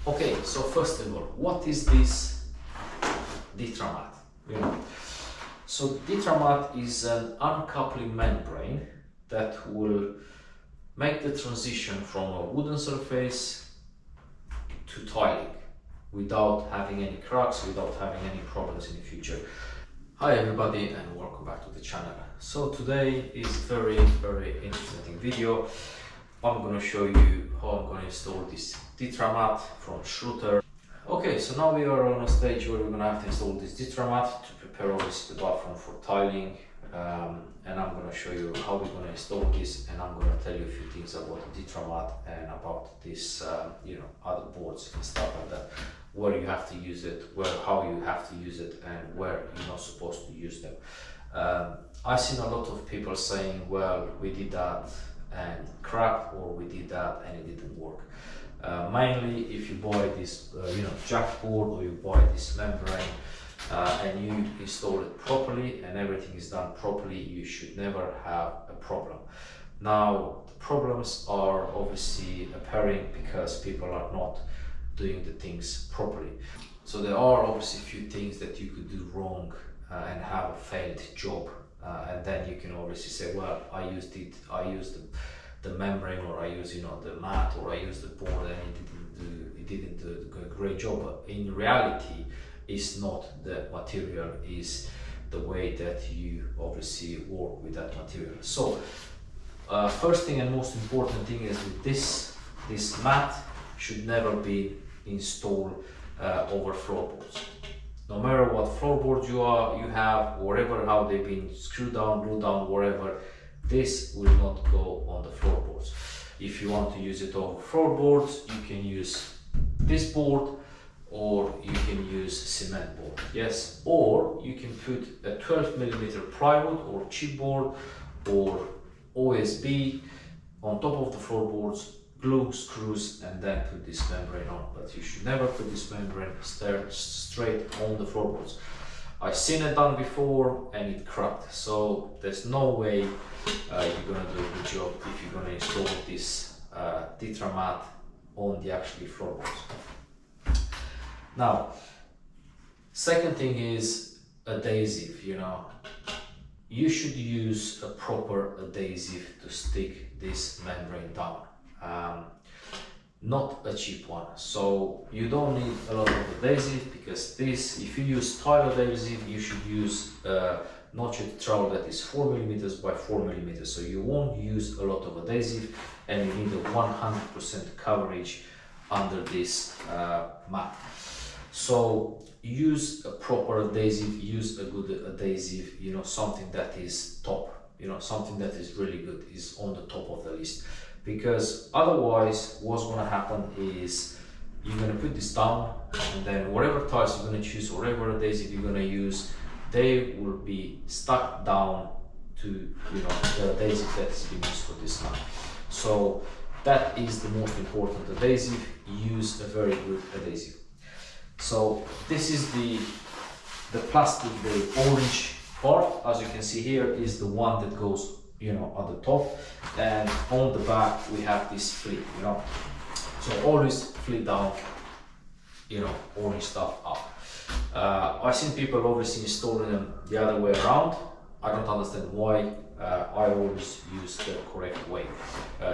Okay, so first of all, what is this Ditra mat? So Ditra mat is an uncoupling membrane that will make the transition from a wooden surface to tiling without having any cracks, without having any problems in the future. Hi everybody and welcome back to the channel. So today is very interesting video. I'm going to show you how I'm going to install this Ditra mat from Schroeder. Okay, so now we are on a stage where we're going to have to install this Ditra mat to prepare obviously the bathroom for tiling, and I'm going to show you how we're going to install this, and I'm going to tell you a few things about the Ditra mat and about this other boards and stuff like that, where you have to use it, how you have to use it, and where you're not supposed to use them. I've seen a lot of people saying, well, we did that and crap, or we did that and it didn't work. Mainly if you buy this jack board, or you buy this membrane and you install it properly and everything is done properly, you should never have a problem. Now the problems are obviously appearing because people are not doing the things properly. So there are obviously a few things that you could do wrong and have a failed job, and then you can obviously say, well, I used the membrane, or I used the mat, or I used the board, and it didn't do a great job. But in reality, it's not the material, is the way that you obviously work with that material. So first thing and most important thing is that this mat should never be installed over floorboards. No matter what floorboard you have, whatever, how they've been screwed down, glued down, whatever, this will not go on the floorboards. If you want to use it over floorboards, you can use this board, or you can use cement board, yes, or you can put a 12mm plywood or chipboard or OSB on top of the floorboards, glue, screws, and then put this membrane on. But you should never put this membrane straight on the floorboards. I've seen it done before and it cracked, so there's no way you're gonna do a good job if you're gonna install this Ditra mat on the actually floorboards. Now, second thing is adhesive. You should use a proper adhesive to stick this membrane down. Not a cheap one. So you don't need a lot of adhesive, because this, if you use tile adhesive, you should use notched trowel that is 4mm by 4mm. So you won't use a lot of adhesive, and you need a 100% coverage under this mat. So use a proper adhesive, use a good adhesive, something that is top, something that is really good, is on the top of the list. Because otherwise what's going to happen is you're going to put this down, and then whatever tiles you're going to choose, whatever adhesive you're going to use, they will be stuck down to the adhesive that's been used for this mat. So that is the most important adhesive. Use a very good adhesive. So this is the plastic, the orange part, as you can see here, is the one that goes at the top, and on the back we have this flip. So always flip down, orange stuff up. I've seen people obviously installing them the other way around. I don't understand why. I always use the correct way.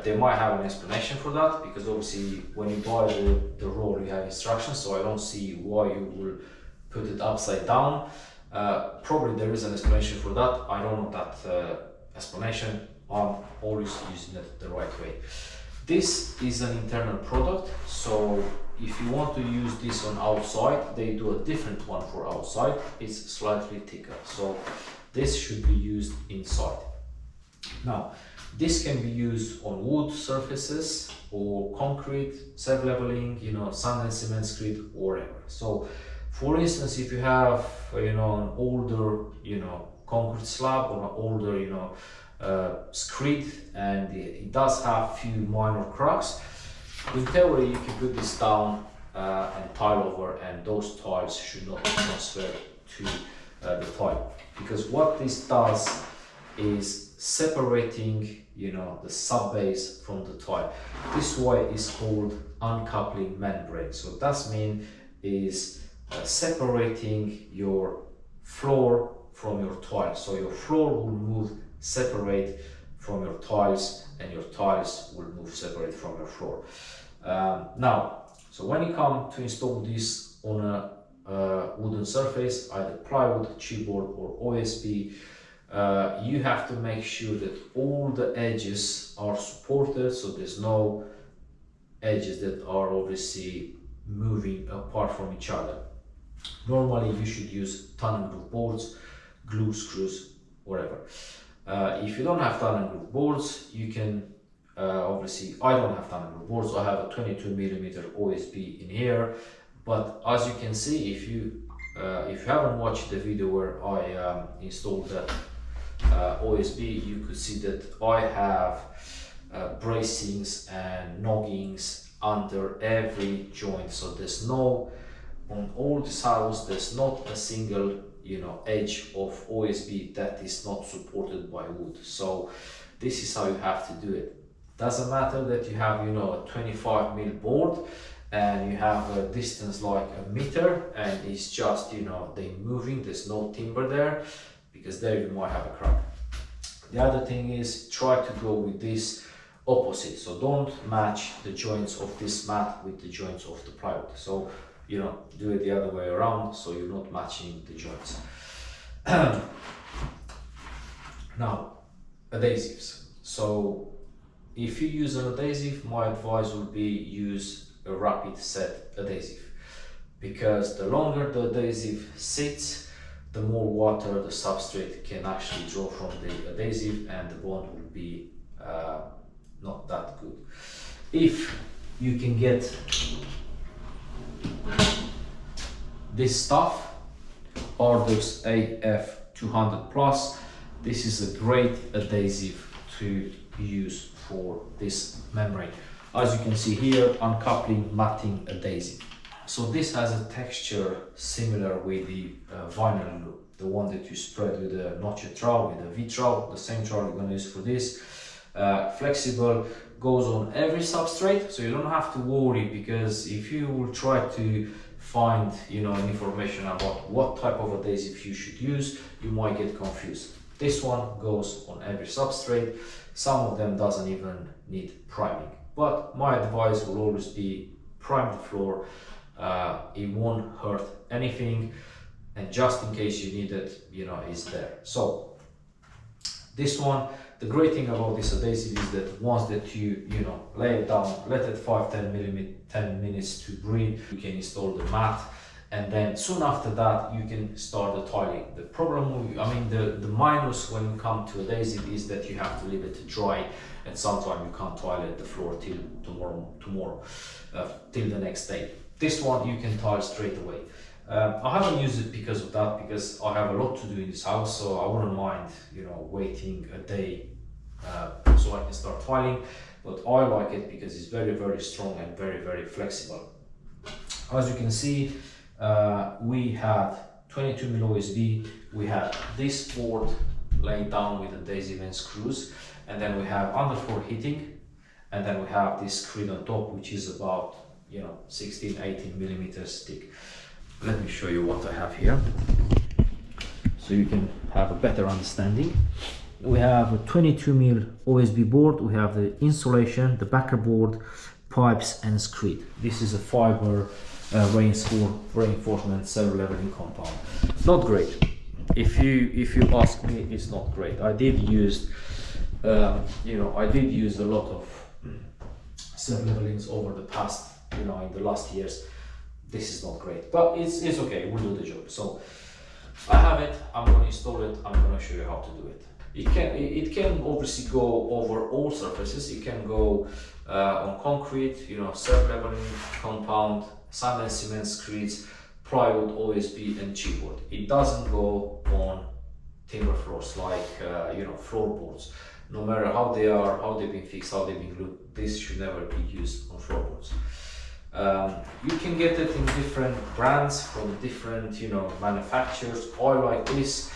They might have an explanation for that, because obviously when you buy the roll you have instructions, so I don't see why you will put it upside down. Probably there is an explanation for that. I don't know that explanation. I'm always using it the right way. This is an internal product, so if you want to use this on outside, they do a different one for outside. It's slightly thicker, so this should be used inside. Now, this can be used on wood surfaces or concrete, self-leveling, sand and cement screed, or whatever. So, for instance, if you have an older, concrete slab, or an older, screed, and it does have few minor cracks, in theory you can put this down and tile over, and those tiles should not be transferred to the tile, because what this does is separating you know, the sub base from the tile. This way is called uncoupling membrane. So that means is separating your floor from your tile. So your floor will move separate from your tiles, and your tiles will move separate from your floor. Now, so when you come to install this on a wooden surface, either plywood, chipboard or OSB, you have to make sure that all the edges are supported, so there's no edges that are obviously moving apart from each other. Normally you should use tunnel groove boards, glue screws, whatever. If you don't have tunnel groove boards, you can obviously, I don't have tunnel groove boards, so I have a 22mm OSB in here. But as you can see, if you haven't watched the video where I installed that OSB, you could see that I have bracings and noggings under every joint. So there's no, on all this house, there's not a single, you know, edge of OSB that is not supported by wood. So this is how you have to do it. Doesn't matter that you have, you know, a 25mm board and you have a distance like a meter and it's just, you know, they moving, there's no timber there, because there you might have a crack. The other thing is, try to go with this opposite. So don't match the joints of this mat with the joints of the plywood. So, you know, do it the other way around, so you're not matching the joints. Now, adhesives. So if you use an adhesive, my advice would be use a rapid set adhesive, because the longer the adhesive sits, the more water the substrate can actually draw from the adhesive, and the bond will be not that good. If you can get this stuff, Ardux AF200 Plus, this is a great adhesive to use for this membrane. As you can see here, uncoupling matting adhesive. So this has a texture similar with the vinyl glue, the one that you spread with a notched trowel, with a V trowel, the same trowel you're going to use for this. Flexible, goes on every substrate, so you don't have to worry, because if you will try to find, you know, information about what type of adhesive you should use, you might get confused. This one goes on every substrate. Some of them doesn't even need priming, but my advice will always be prime the floor. It won't hurt anything, and just in case you need it, you know, it's there. So this one, the great thing about this adhesive is that once that you know, lay it down, let it 10 minutes to breathe, you can install the mat, and then soon after that you can start the tiling. The problem, I mean, the minus when you come to adhesive is that you have to leave it to dry, and sometimes you can't tile the floor till tomorrow, till the next day. This one you can tile straight away. I haven't used it because of that, because I have a lot to do in this house, so I wouldn't mind, you know, waiting a day so I can start tiling. But I like it because it's very, very strong and very, very flexible. As you can see, we had 22mm OSB, we had this board laid down with adhesive and screws, and then we have underfloor heating, and then we have this screen on top, which is about, you know, 16-18mm thick. Let me show you what I have here, so you can have a better understanding. We have a 22mm OSB board, we have the insulation, the backer board, pipes and screed. This is a fiber reinforcement cell leveling compound. Not great. If you ask me, it's not great. I did use you know, I did use a lot of cell levelings over the past, you know, in the last years. This is not great, but it's okay, it will do the job. So I have it, I'm going to install it, I'm going to show you how to do it. It can obviously go over all surfaces. It can go on concrete, you know, self-leveling compound, sand and cement screeds, plywood, OSB and chipboard. It doesn't go on timber floors like you know, floorboards. No matter how they are, how they've been fixed, how they've been glued, this should never be used on floorboards. You can get it in different brands from different, you know, manufacturers. I like this.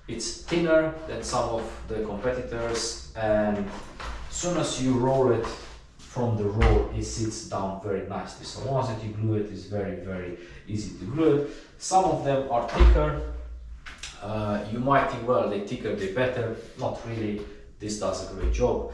It's thinner than some of the competitors, and soon as you roll it from the roll, it sits down very nicely. So once that you glue it, it's very easy to glue it. Some of them are thicker. You might think, well, the thicker the better. Not really. This does a great job.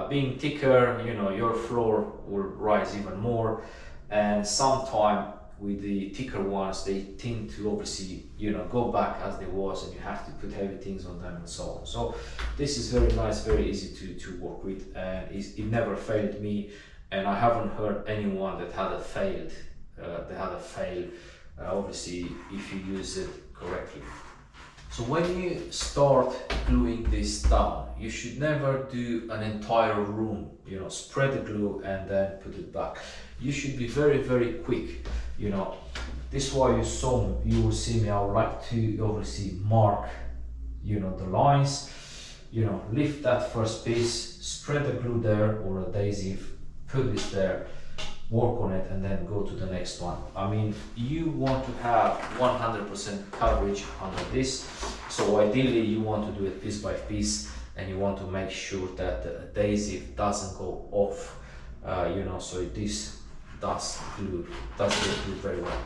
Being thicker, you know, your floor will rise even more, and sometime with the thicker ones, they tend to obviously, you know, go back as they was, and you have to put heavy things on them and so on. So this is very nice, very easy to work with, and it never failed me, and I haven't heard anyone that had a failed, obviously if you use it correctly. So when you start gluing this down, you should never do an entire room, you know, spread the glue and then put it back. You should be very quick, you know. This is why you will see me, I would like to obviously mark, you know, the lines, you know, lift that first piece, spread the glue there or adhesive, put it there, work on it, and then go to the next one. I mean, you want to have 100% coverage under this, so ideally you want to do it piece by piece, and you want to make sure that the adhesive doesn't go off, you know, so this does get glued very well.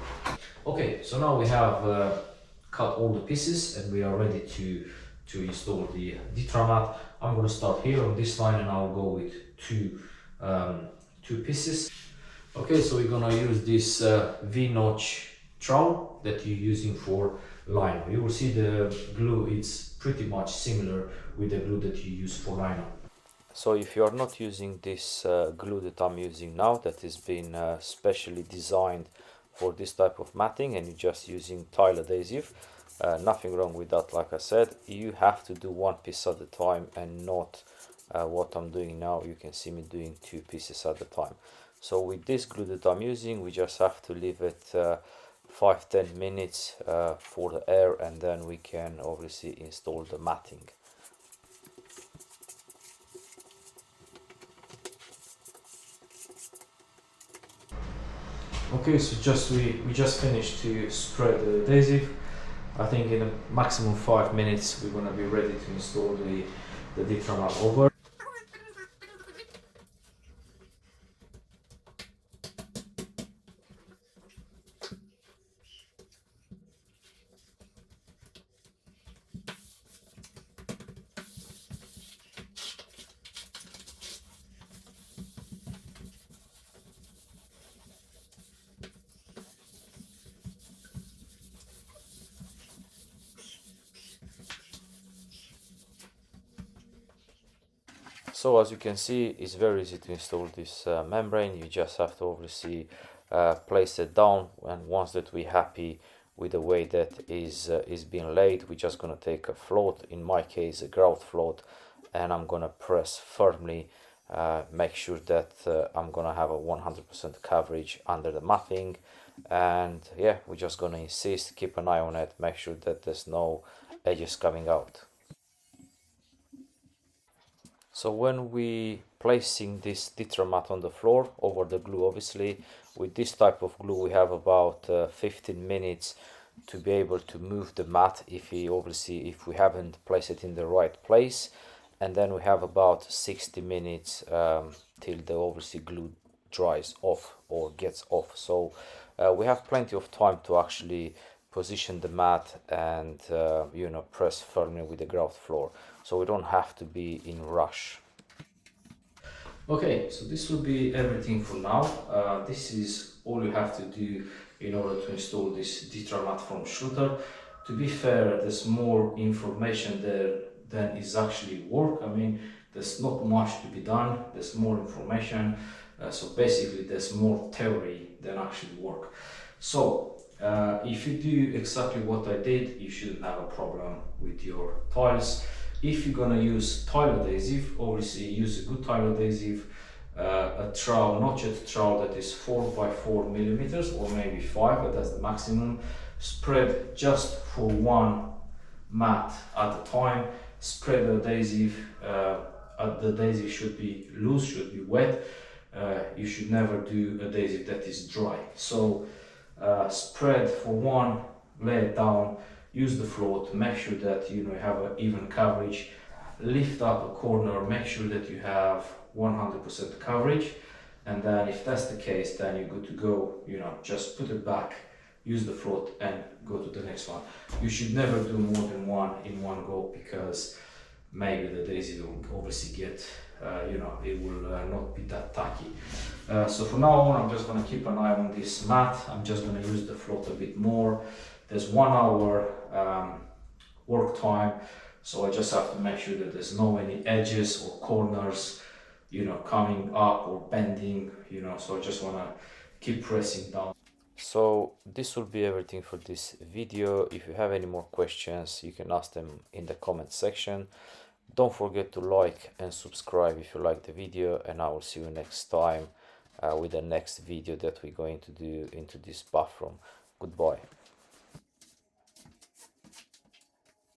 Okay, so now we have cut all the pieces and we are ready to install the Ditra mat. I'm going to start here on this line, and I'll go with two pieces. Okay, so we're gonna use this V-notch trowel that you're using for lino. You will see the glue, it's pretty much similar with the glue that you use for lino. So if you are not using this glue that I'm using now, that has been specially designed for this type of matting, and you're just using tile adhesive, nothing wrong with that. Like I said, you have to do one piece at a time, and not what I'm doing now. You can see me doing two pieces at a time. So with this glue that I'm using, we just have to leave it 5-10 minutes for the air, and then we can obviously install the matting. Okay, so we just finished to spread the adhesive. I think in a maximum 5 minutes we're gonna be ready to install the Ditra mat over. So as you can see, it's very easy to install this membrane. You just have to obviously place it down, and once that we're happy with the way that is being laid, we're just gonna take a float, in my case a grout float, and I'm gonna press firmly, make sure that I'm gonna have a 100% coverage under the matting. And yeah, we're just gonna insist, keep an eye on it, make sure that there's no edges coming out. So when we placing this Ditra mat on the floor over the glue, obviously with this type of glue we have about 15 minutes to be able to move the mat if we haven't placed it in the right place, and then we have about 60 minutes till the obviously glue dries off or gets off. So we have plenty of time to actually position the mat and you know, press firmly with the grout floor, so we don't have to be in rush. Okay, so this will be everything for now. This is all you have to do in order to install this Ditra mat from Schluter. To be fair, there's more information there than is actually work. I mean, there's not much to be done, there's more information. So basically there's more theory than actually work. So if you do exactly what I did, you shouldn't have a problem with your tiles. If you're gonna use tile adhesive, obviously use a good tile adhesive, a trowel, notched trowel that is 4 by 4 millimeters or maybe 5, but that's the maximum. Spread just for one mat at a time. Spread the adhesive. The adhesive should be loose, should be wet. You should never do adhesive that is dry. So spread for one, lay it down, use the float, make sure that you have an even coverage. lift up a corner, make sure that you have 100% coverage, and then if that's the case, then you're good to go. You know, just put it back, use the float, and go to the next one. You should never do more than one in one go, because maybe the adhesive will obviously get, you know, it will not be that tacky. So for now on, I'm just going to keep an eye on this mat. I'm just going to use the float a bit more. There's 1 hour work time, so I just have to make sure that there's no any edges or corners, you know, coming up or bending, you know, so I just want to keep pressing down. So this will be everything for this video. If you have any more questions, you can ask them in the comment section. Don't forget to like and subscribe if you like the video, and I will see you next time with the next video that we're going to do into this bathroom. Goodbye.